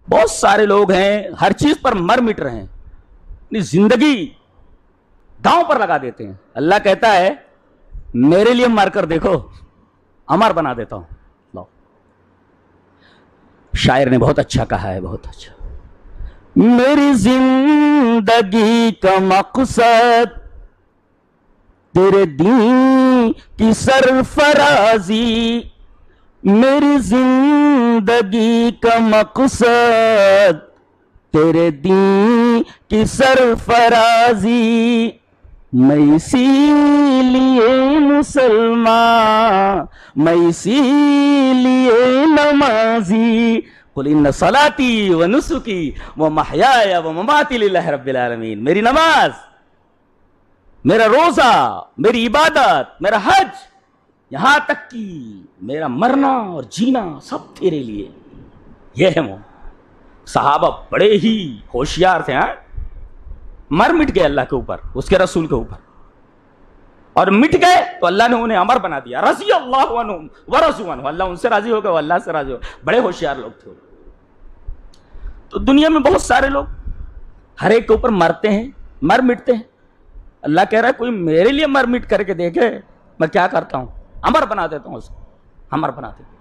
بہت سارے لوگ ہیں ہر چیز پر مر مٹ رہے ہیں، اپنی زندگی داؤں پر لگا دیتے ہیں. اللہ کہتا ہے میرے لیے مر کر دیکھو، امر بنا دیتا ہوں. شاعر نے بہت اچھا کہا ہے، بہت اچھا. میری زندگی کا مقصد تیرے دین کی سرفرازی، میری زندگی کا مقصد تیرے دین کی سرفرازی. میں اسی لیے مسلمان، میں اسی لیے نمازی. قل ان صلاتی و نسکی و محیای و مماتی للہ رب العالمین. میری نماز، میرا روزہ، میری عبادت، میرا حج، یہاں تک کہ میرا مرنا اور جینا سب تیرے لیے. یہ ہے صحابہ بڑے ہی ہوشیار تھے. مر مٹ گئے اللہ کے اوپر، اس کے رسول کے اوپر، اور مٹ گئے تو اللہ نے انہیں امر بنا دیا. رضی اللہ عنہم ورضوا عنہ، اللہ ان سے راضی ہو گئے، وہ اللہ سے راضی ہو. بڑے ہوشیار لوگ تھے. تو دنیا میں بہت سارے لوگ ہر ایک کے اوپر مرتے ہیں، مر مٹتے ہیں. اللہ کہہ رہا ہے کوئی میرے لیے مر مٹ کر کے دیکھے میں کیا کرتا ہوں، امر بنا دیتا ہوں، اسے امر بنا دیتا ہوں.